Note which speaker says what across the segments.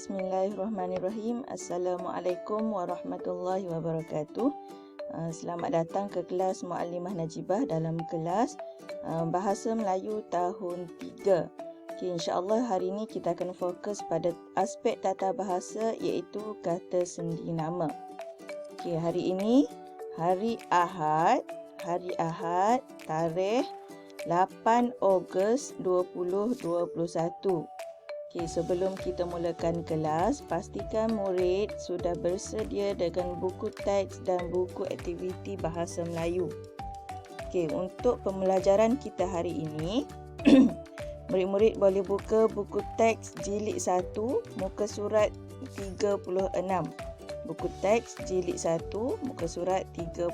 Speaker 1: Bismillahirrahmanirrahim. Assalamualaikum warahmatullahi wabarakatuh. Selamat datang ke kelas Muallimah Najibah dalam kelas Bahasa Melayu tahun 3. InsyaAllah hari ini kita akan fokus pada aspek tata bahasa iaitu kata sendi nama. Hari ini hari Ahad, tarikh 8 Ogos 2021. Sebelum kita mulakan kelas, pastikan murid sudah bersedia dengan buku teks dan buku aktiviti bahasa Melayu. Untuk pembelajaran kita hari ini, murid-murid boleh buka buku teks jilid 1, muka surat 36. Buku teks jilid 1, muka surat 36.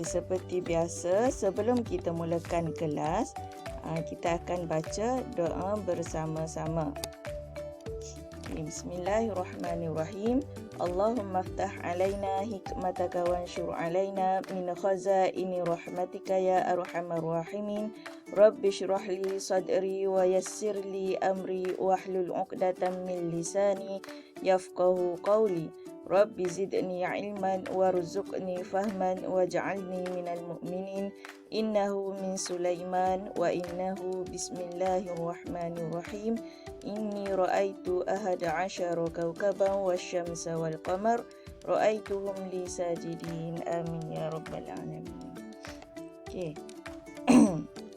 Speaker 1: Seperti biasa, sebelum kita mulakan kelas, kita akan baca doa bersama-sama. Bismillahirrahmanirrahim. Allahumma aftah alaina hikmataka wanshur alaina min khazaini rahmatika ya arhamar rahimin. Rabbi shrah li sadri wa yassir li amri wahlul 'uqdatam min lisani yafqahu qawli. Rabbi zidni ilman warzuqni fahman waj'alni minal mu'minin. Innahu min Sulaiman wa innahu bismillahirrahmanirrahim. Inni ra'aitu ahada asyara kawkaban wasyamsa wal qamar ra'aituhum li sajidin. Amin ya rabbal alamin.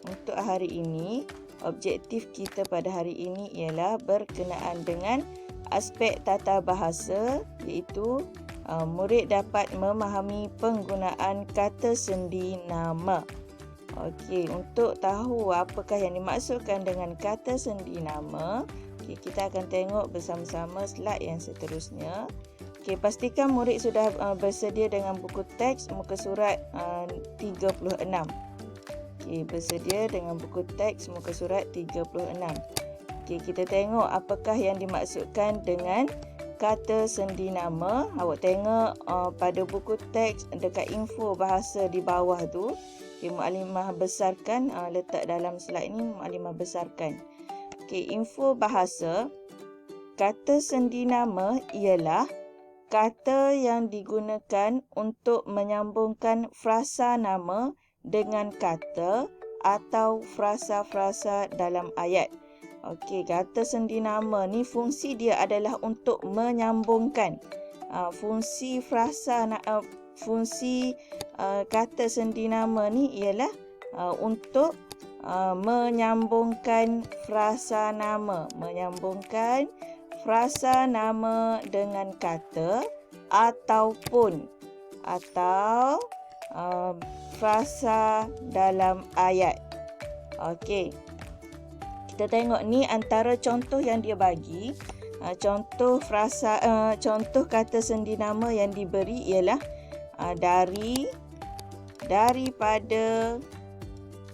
Speaker 1: Untuk hari ini, objektif kita pada hari ini ialah berkenaan dengan aspek tata bahasa, iaitu murid dapat memahami penggunaan kata sendi nama. Untuk tahu apakah yang dimaksudkan dengan kata sendi nama, kita akan tengok bersama-sama slide yang seterusnya. Pastikan murid sudah bersedia dengan buku teks muka surat 36. Bersedia dengan buku teks muka surat 36. Kita tengok apakah yang dimaksudkan dengan kata sendi nama. Awak tengok pada buku teks dekat info bahasa di bawah tu, Muallimah besarkan, letak dalam slide ni, Muallimah besarkan. Info bahasa, kata sendi nama ialah kata yang digunakan untuk menyambungkan frasa nama dengan kata atau frasa-frasa dalam ayat. Kata sendi nama ni fungsi dia adalah untuk menyambungkan. Fungsi kata sendi nama ni ialah untuk menyambungkan frasa nama, dengan kata ataupun frasa dalam ayat. Kita tengok ni antara contoh yang dia bagi. Contoh kata sendi nama yang diberi ialah daripada,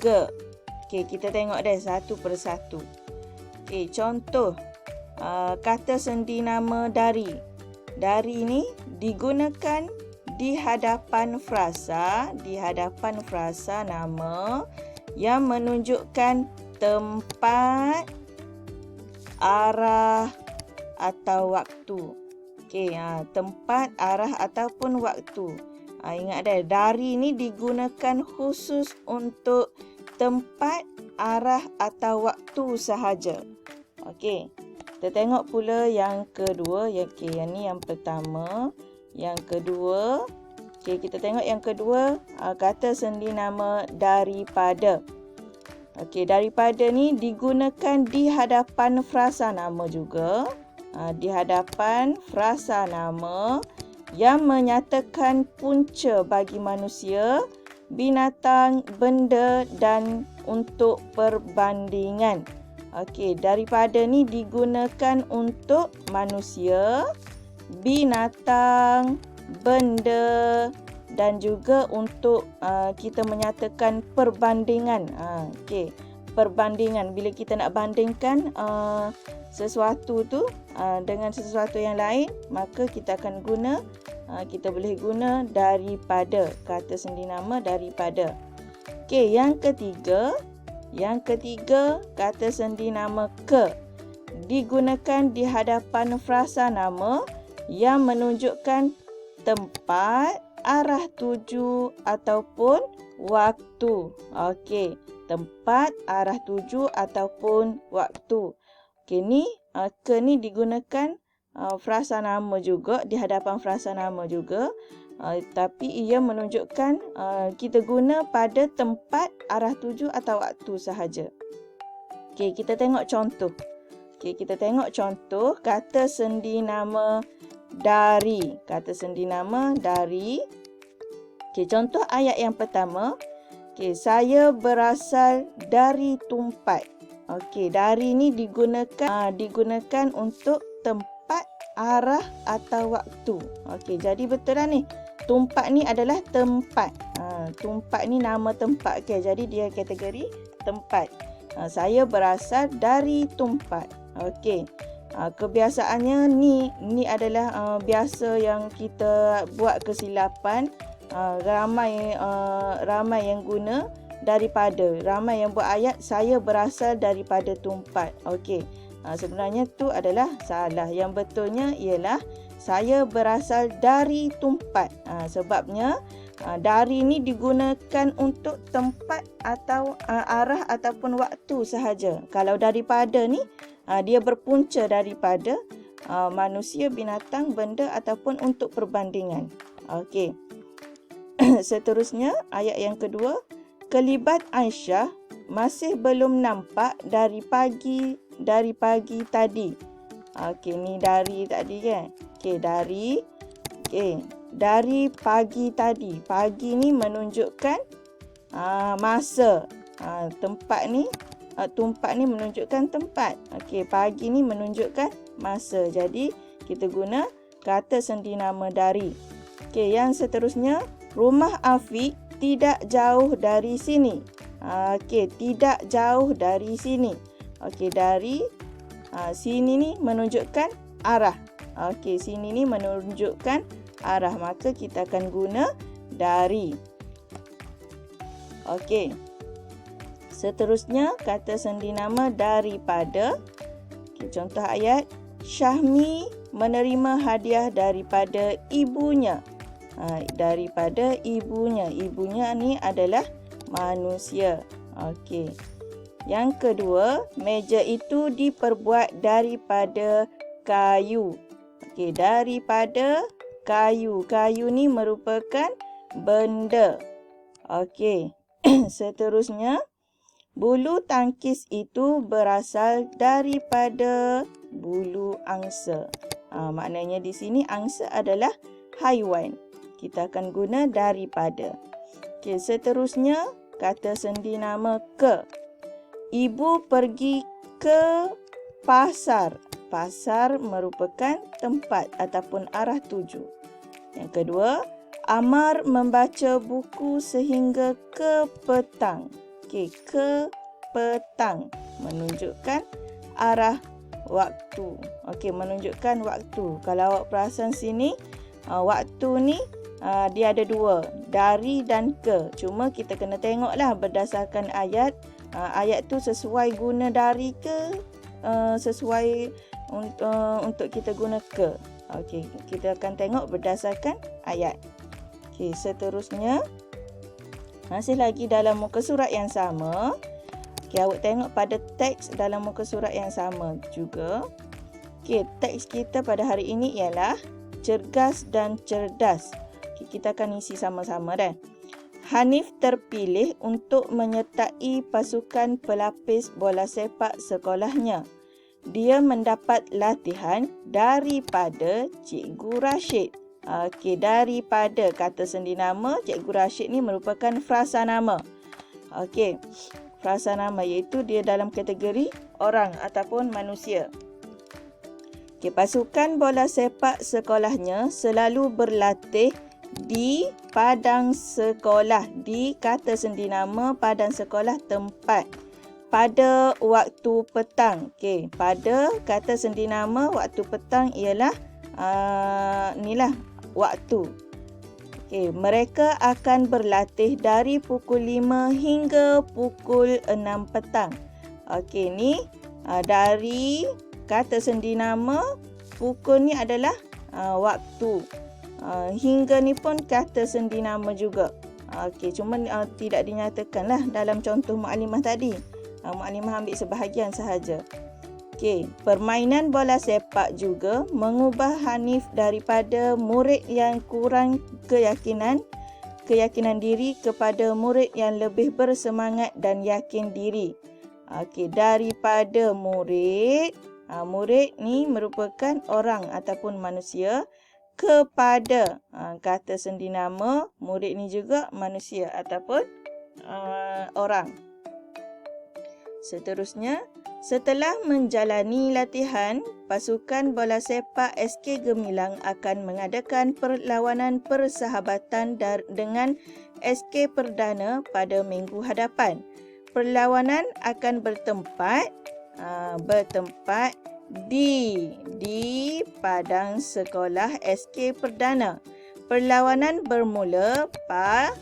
Speaker 1: ke. Kita tengok dah satu persatu. Contoh kata sendi nama dari. Dari ni digunakan di hadapan frasa nama yang menunjukkan tempat, arah atau waktu. Tempat, arah ataupun waktu. Ingat dah, dari ni digunakan khusus untuk tempat, arah atau waktu sahaja. Kita tengok pula yang kedua. Yang ni yang pertama. Yang kedua, kita tengok yang kedua, kata sendi nama daripada. Daripada ni digunakan di hadapan frasa nama juga. Di hadapan frasa nama yang menyatakan punca bagi manusia, binatang, benda dan untuk perbandingan. Daripada ni digunakan untuk manusia, binatang, benda dan juga untuk kita menyatakan perbandingan. Perbandingan bila kita nak bandingkan sesuatu tu dengan sesuatu yang lain, maka kita akan kita boleh guna daripada, kata sendi nama daripada. Yang ketiga kata sendi nama ke. digunakan di hadapan frasa nama yang menunjukkan tempat, arah tuju ataupun waktu. Okey, tempat, arah tuju ataupun waktu. Okey, ni ke ni digunakan frasa nama juga, di hadapan frasa nama juga. Tapi ia menunjukkan kita guna pada tempat, arah tuju atau waktu sahaja. Okey, kita tengok contoh. Okey, kita tengok contoh kata sendi nama dari. Kata sendi nama dari. Okey, contoh ayat yang pertama. Okey, saya berasal dari Tumpat. Okey, dari ni digunakan untuk tempat, arah atau waktu. Okey, jadi betul lah ni. Tumpat ni adalah tempat. Tumpat ni nama tempat. Okey, jadi dia kategori tempat. Saya berasal dari Tumpat. Okey. Kebiasaannya ni adalah biasa yang kita buat kesilapan. Ramai yang guna daripada. Ramai yang buat ayat saya berasal daripada Tumpat. Okey. Sebenarnya tu adalah salah. Yang betulnya ialah saya berasal dari Tumpat. Sebabnya dari ni digunakan untuk tempat atau arah ataupun waktu sahaja. Kalau daripada ni dia berpunca daripada manusia, binatang, benda ataupun untuk perbandingan. Okey. Seterusnya ayat yang kedua. Kelibat Aisyah masih belum nampak dari pagi tadi. Okey, ni dari tadi kan. Okey, dari. Okey, dari pagi tadi. Pagi ni menunjukkan masa. Tempat ni, Tumpat ni menunjukkan tempat. Okey, pagi ni menunjukkan masa. Jadi kita guna kata sendi nama dari. Okey, yang seterusnya, rumah Afiq tidak jauh dari sini. Okey, tidak jauh dari sini. Okey, dari sini ni menunjukkan arah. Okey, sini ni menunjukkan arah. Maka kita akan guna dari. Okey. Seterusnya, kata sendi nama daripada. Okey, contoh ayat. Syahmi menerima hadiah daripada ibunya. Daripada ibunya. Ibunya ni adalah manusia. Okey. Yang kedua, meja itu diperbuat daripada kayu. Okey, daripada kayu. Kayu ni merupakan benda. Okey. Seterusnya, bulu tangkis itu berasal daripada bulu angsa. Maknanya di sini angsa adalah haiwan. Kita akan guna daripada. Okey, seterusnya kata sendi nama ke. Ibu pergi ke pasar. Pasar merupakan tempat ataupun arah tuju. Yang kedua, Amar membaca buku sehingga ke petang. Okey, ke petang menunjukkan arah waktu. Okey, menunjukkan waktu. Kalau awak perasan sini, waktu ni dia ada dua, dari dan ke. Cuma kita kena tengoklah berdasarkan ayat. Ayat tu sesuai guna dari ke sesuai untuk kita guna ke. Okey, kita akan tengok berdasarkan ayat. Okey, seterusnya masih lagi dalam muka surat yang sama. Okey, awak tengok pada teks dalam muka surat yang sama juga. Okey, teks kita pada hari ini ialah cergas dan cerdas. Okey, kita akan isi sama-sama dah. Hanif terpilih untuk menyertai pasukan pelapis bola sepak sekolahnya. Dia mendapat latihan daripada Cikgu Rashid. Okey, daripada kata sendi nama, Cikgu Rashid ni merupakan frasa nama. Okey, frasa nama iaitu dia dalam kategori orang ataupun manusia. Okey, pasukan bola sepak sekolahnya selalu berlatih di padang sekolah. Di kata sendi nama, padang sekolah tempat. Pada waktu petang. Okey, pada kata sendi nama, waktu petang ialah inilah waktu. Okey, mereka akan berlatih dari pukul 5 hingga pukul 6 petang. Okey, ni dari kata sendi nama, pukul ni adalah waktu. Hingga ni pun kata sendi nama juga. Okey, cuma tidak dinyatakanlah dalam contoh mukadimah tadi. Mukadimah ambil sebahagian sahaja. Okey, permainan bola sepak juga mengubah Hanif daripada murid yang kurang keyakinan diri kepada murid yang lebih bersemangat dan yakin diri. Okey, daripada murid ni merupakan orang ataupun manusia, kepada kata sendi nama, murid ni juga manusia ataupun orang. Seterusnya, setelah menjalani latihan, pasukan bola sepak SK Gemilang akan mengadakan perlawanan persahabatan dengan SK Perdana pada minggu hadapan. Perlawanan akan bertempat di padang sekolah SK Perdana. Perlawanan bermula pada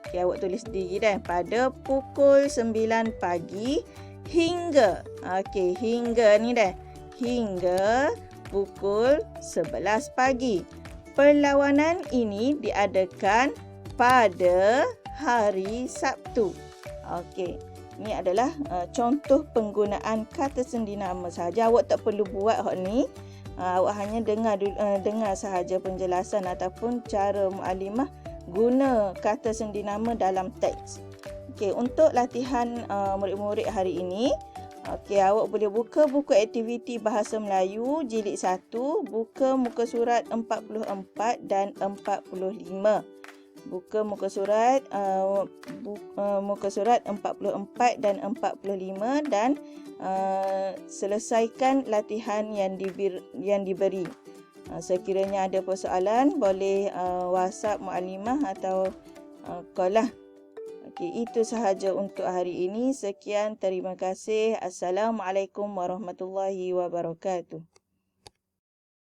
Speaker 1: okay, awak tulis sendiri dah. Pada pukul 9 pagi hingga pukul 11 pagi. Perlawanan ini diadakan pada hari Sabtu. Okey, ini adalah contoh penggunaan kata sendi nama sahaja. Awak tak perlu buat hak ni. Awak hanya dengar sahaja penjelasan ataupun cara mukadimah guna kata sendi nama dalam teks. Okey, untuk latihan murid-murid hari ini, okey, awak boleh buka buku aktiviti Bahasa Melayu jilid 1, buka muka surat 44 dan 45. Buka muka surat 44 dan 45 dan selesaikan latihan yang diberi. Sekiranya ada persoalan, boleh WhatsApp mukadimah atau call lah. Okey, itu sahaja untuk hari ini. Sekian, terima kasih. Assalamualaikum warahmatullahi wabarakatuh.